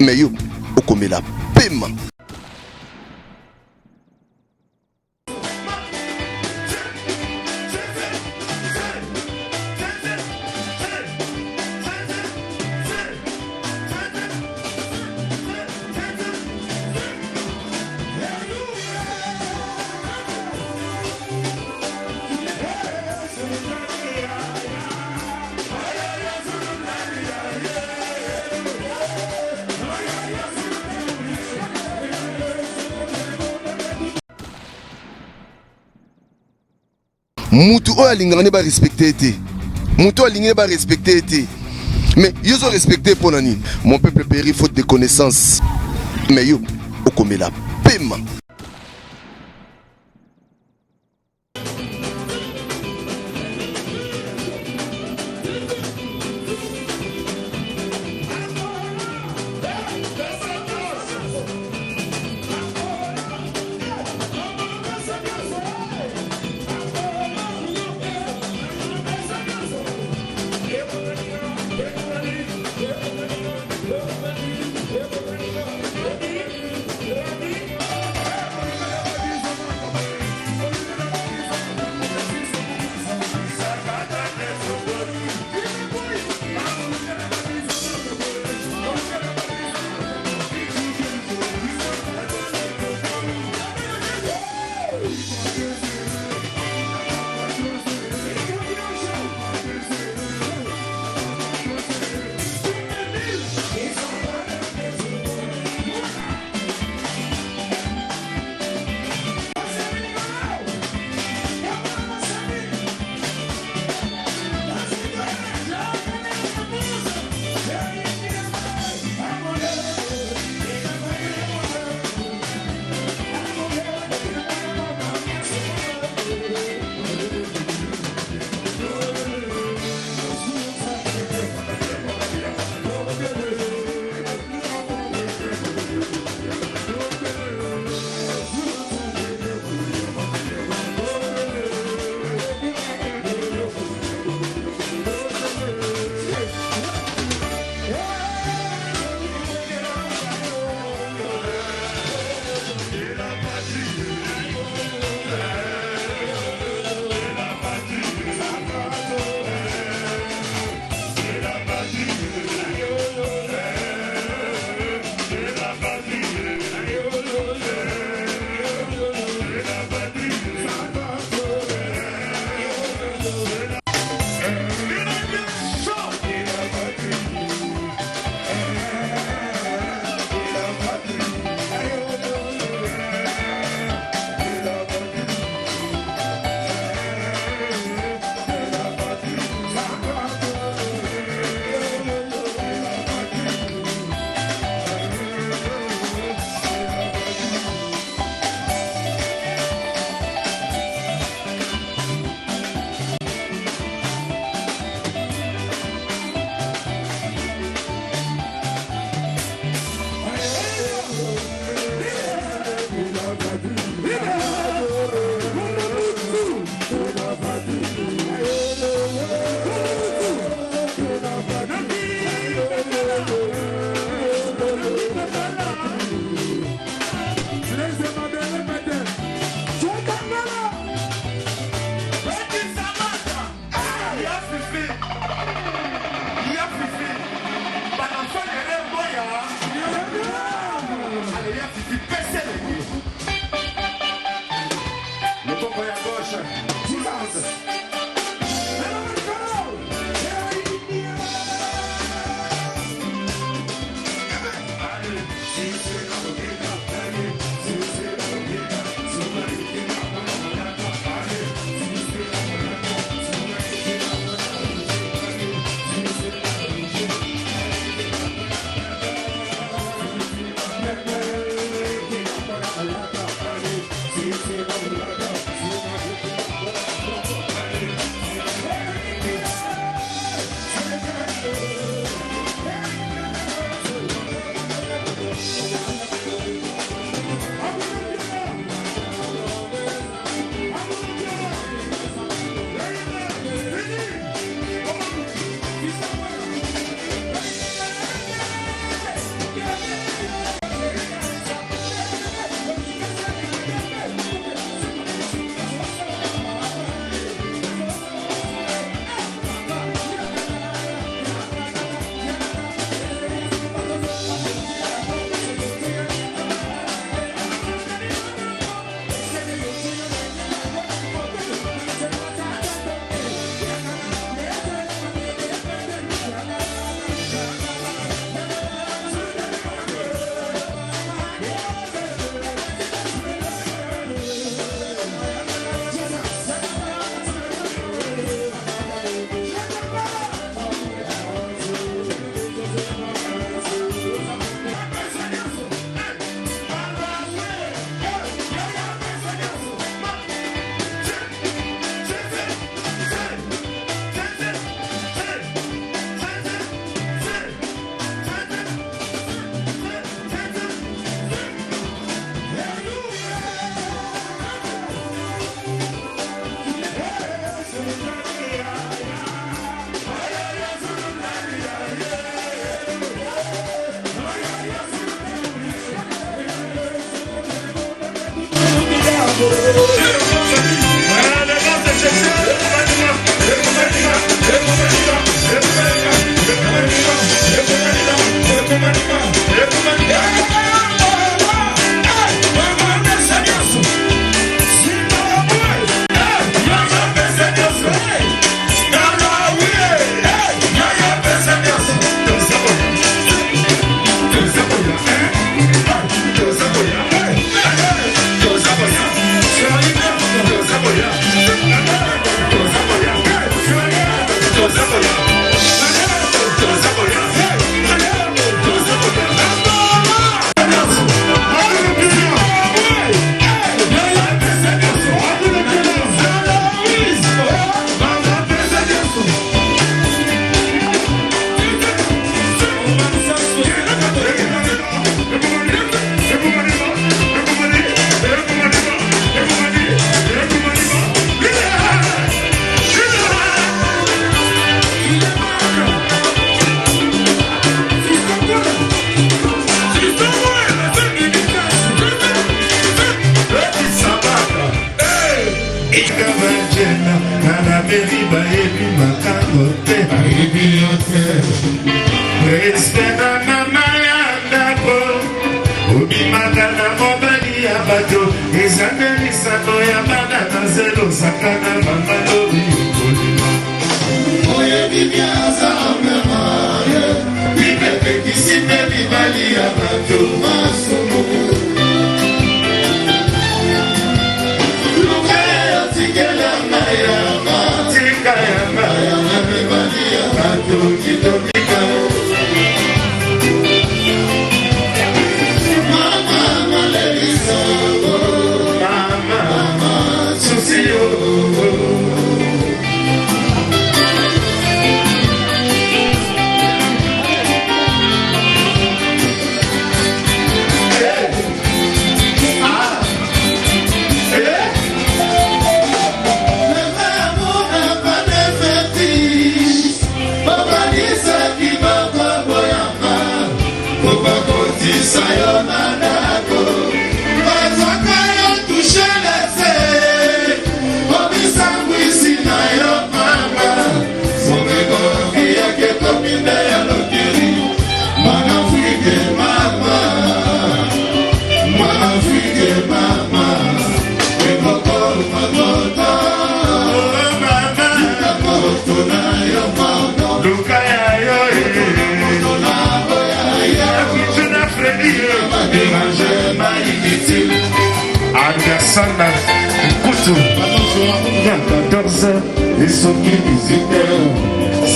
Mais yo, okomela pema. Moutou alingane ba respecter été. Moutou alingane ba respecter été. Mais yo zo respecter pour nani. Mon peuple périt faute de connaissances. Mais yo okomela pema.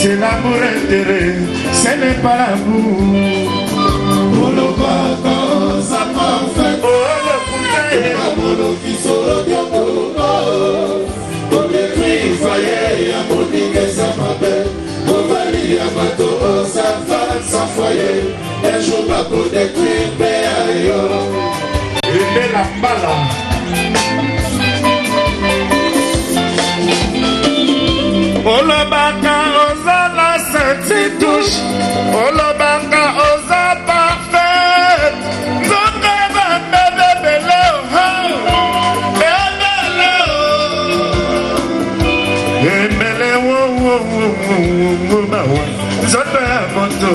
C'est l'amour intérêt, ce n'est pas l'amour. Olobaka ozala senti touche, olobaka oza parfait. Nzoka bambebe bele embele wo mawa nzoto ya moto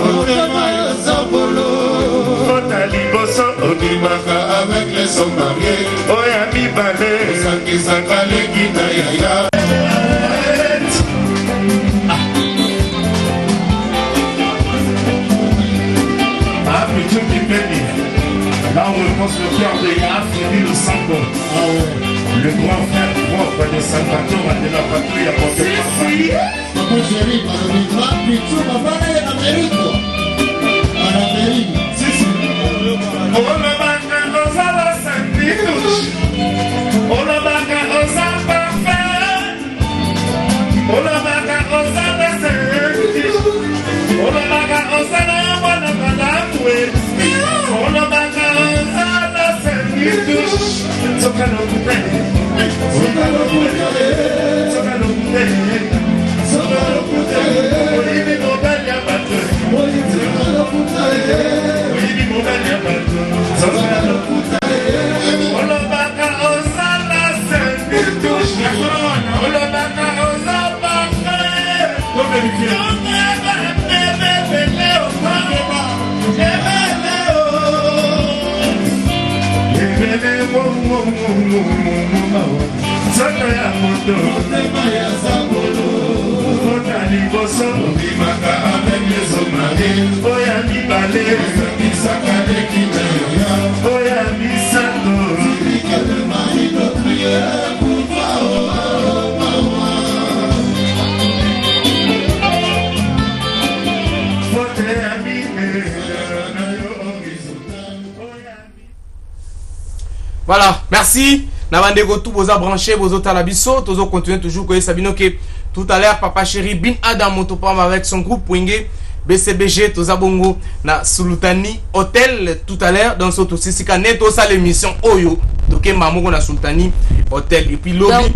ota liboso obimaka avec les hommes mariés oya mibale osakisaka leki na yaya. Là on repense le cœur de Yaha Frédéric Le Sango, le grand frère propre de Salvatore de la patrouille à Porte-Papa. Olobaka ozala Soto ya moto Fota liboso Bimaka avec les hommes Oya mibale Misaka lekime Oya misato Sibika de marido prière pour toi Fote amine Voilà, merci. Nabandego tout boza branché, bozo talabiso, tozo continue toujours que Sabino que tout à l'heure Papa Chéri Bin Adam Motopam avec son groupe Wingé BCBG toza bongo na Sultani Hotel tout à l'heure dans ce tout si neto ça l'émission Oyo donc mamango na Sultani Hotel et puis lobby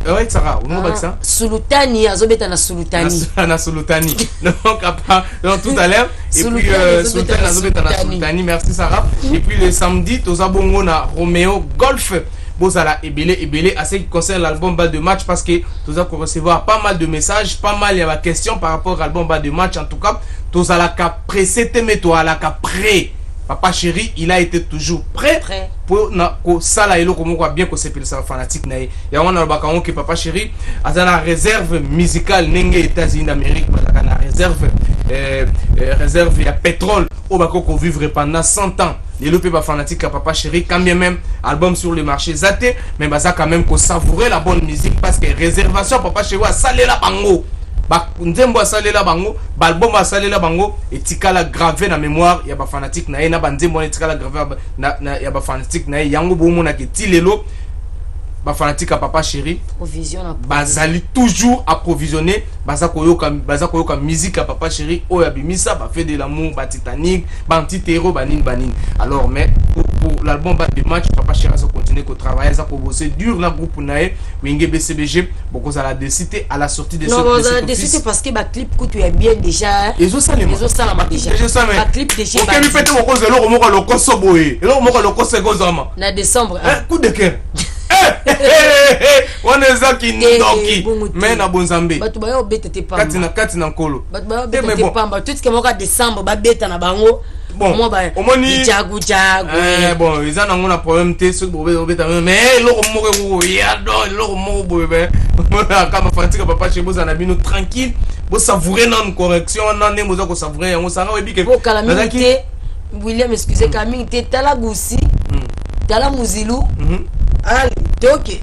ouais ça va on va ça Sultani azobeta na Sultani na Sultani donc après donc tout à l'heure et puis Sultani azobeta na Sultani merci Sarah et puis le samedi toza bongo na Romeo Golf Bozala ebele à ce qui concerne l'album Bal de Match parce que nous allons recevoir pas mal de messages, pas mal de questions par rapport à l'album Bal de Match. En tout cas, tous à la cap pressé toi à la cap prêt. Papa Chéri, il a été toujours prêt pour na ko sala elo comme quoi bien que c'est pour ça fanatique nae. Ya on a bakaon que Papa Chéri a dans la réserve musicale nenge États-Unis d'Amérique, dans la réserve réserve il y a pétrole au bako qu'on vivre pendant 100 ans. Les lopé fanatique à Papa Chéri quand même album sur le marché zaté mais ça quand même qu'on savourer la bonne musique parce que réservation Papa Chéri a salé la bango ba nzembo a salé la bango ba album a salé la bango et tikala gravé na mémoire ya ba fanatique na ena ba nzembo tikala gravé na ya ba fanatique na yango bomo na ke tilelo ba fanatique à Papa Chéri bazali toujours approvisionner baza koyoka musique à Papa Chéri o ya bimisa ba fait de l'amour ba Titanic ba anti-terreau ba nin alors mais pour l'album Bal de Match Papa Chéri ça continue ko travailler ça ko bosser dur la groupe nae Wingé BCBG beaucoup ça la décidé à la sortie de non on a décidé parce que ba clip que tu es bien déjà ils ont ça déjà ba clip déjà OK mi pète mo ko zelo ko moko lo koso boye lo moko lo koso go zama na décembre coup de cœur on est ça qui ndoki mais na bonzambe batu ba yo betete pamba kati na nkolo batu ba yo betete pamba tout ce que moka décembre ba beta na bango bon moi ba omoni jagu bon ils en ont un problème te ce bobe beta mais lo moko ya do lo moko bobe kama fanatique Papa Chéri boza na bino tranquille bo savourer non correction non ne moza ko savourer on sanga webi ke calamité William excusez calamité tala goussi tala muzilu allez ok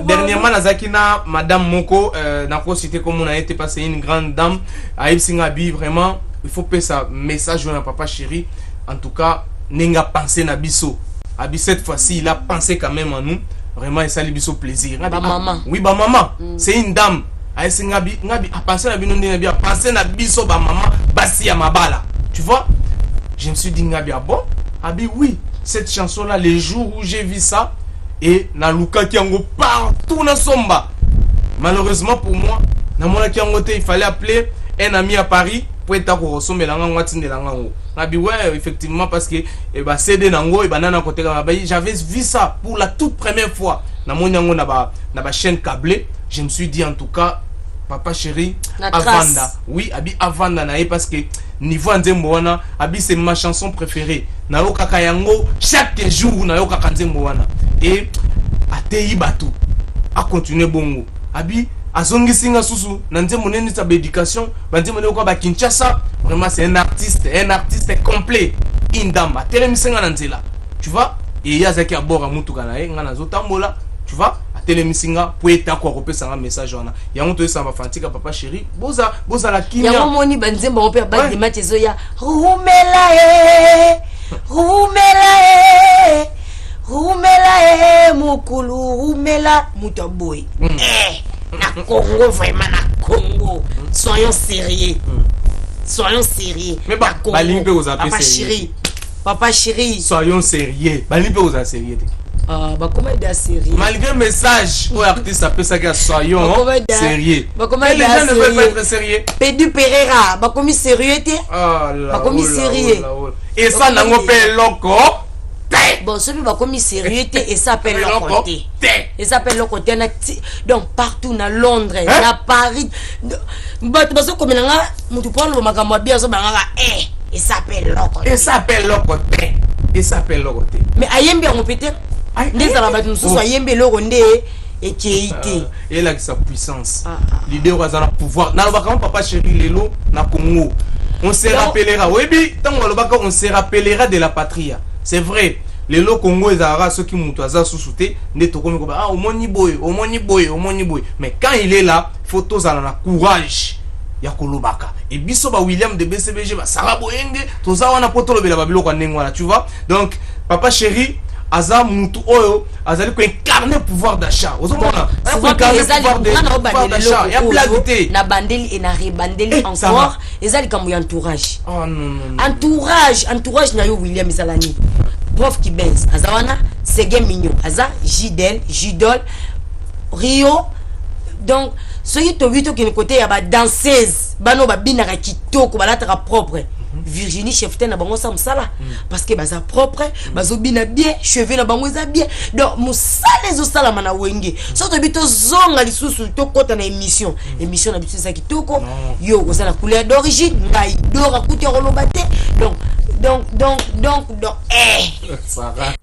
dernièrement nazaki na madame moko na ko cité comme on a été passé une grande dame à Singabi vraiment il faut passer ça message à Papa Chéri en tout cas nenga penser na biso abi cette fois-ci il a pensé quand même en nous vraiment et ça lui biso plaisir maman oui ba maman c'est une dame à Singabi ngabi a penser na bino nenga bien penser na biso ba maman basi ya mabala tu vois je me suis dit ngabi ah bon abi oui cette chanson là les jours où j'ai vu ça et na luka kiango partout na somba malheureusement pour moi na mona kiango te il fallait appeler un ami à Paris pour être ko resommer la ngwa tindela ngango ngabi ouais effectivement parce que e ba CD nango e banana côté ka ba j'avais vu ça pour la toute première fois na mona ngo na ba chaîne câblée je me suis dit en tout cas Papa Chéri Avanda oui abi Avanda na parce que niveau nzembo wana abi c'est ma chanson préférée na yoka kayango chaque jour na yoka nzembo wana et atei batu a continuer bongo abi azongi singa susu na nzembo neni sa éducation banzembo ne ko ba Kinshasa vraiment c'est un artiste complet indama telemisenga na nzela tu vois et yazaki abora mutuka na ye ngana zotambola tu vois telemisinga pour être quoi repérer un message on a ya on te ça va fanatique Papa Chéri boza la kinya ya moni banzemba on peut ba de match zoya rumela mukulu rumela mutoboy na Congo vraiment na Congo soyons sérieux mais ba limpe aux Papa Chéri soyons sérieux ba limpe aux sérieux bah comment être sérieux malgré message ou artiste appelle ça que soyons sérieux bah comment les gens ne veulent pas être sérieux Pédu Pereira bah comme sérieux bah comme sérieux et ça nango pe loko bon celui bah comme sérieux et ça appelle le côté et ça appelle le côté donc partout na Londres na Paris bah tu vas comme nanga mutu prendre le makambo bien ça banga et ça appelle le côté et s'appelle le côté. Mais ayembe on peut être nde ça va nous soit ayembe le ronde et qui été et là sa puissance. L'idée au hasard pouvoir. Na lobaka papa chéri lelo na Congo. On se rappellera. Oui bi tant on se rappellera de la patrie. C'est vrai. Lelo Congo ezara ceux qui mutaza sous-souté ne to comme ah au moni boy. Mais quand il est là, photos à la courage. Ya kolobaka. Et biso ba William de BCBG ba Sarah Boyenge, toza wana poto lobela ba biloko ndengwana, tu vois. Donc papa chéri aza mutu oyo azali ko incarner pouvoir d'achat. Ozomona. Pouvoir d'achat. Ya blaguité. Na bandeli et na rebandeli encore. Ezali comme entourage. Oh non. Entourage na yo William Zalani. Prof qui benz azawana Sege Mignon, aza Jidel, Jidol, Rio. Donc ce qui te vit qui côté ya ba danseuse bano ba binaka kitoko balataka propre. Virginie Cheftain na bango samsala parce que baza propre bazo bina bien cheveux na bango za bien donc musala ezo sala mana wenge so to bito zonga lisusu to kota na émission na biso za kitoko yo ozala couleur d'origine ngai dora kuti rolobate donc Sarah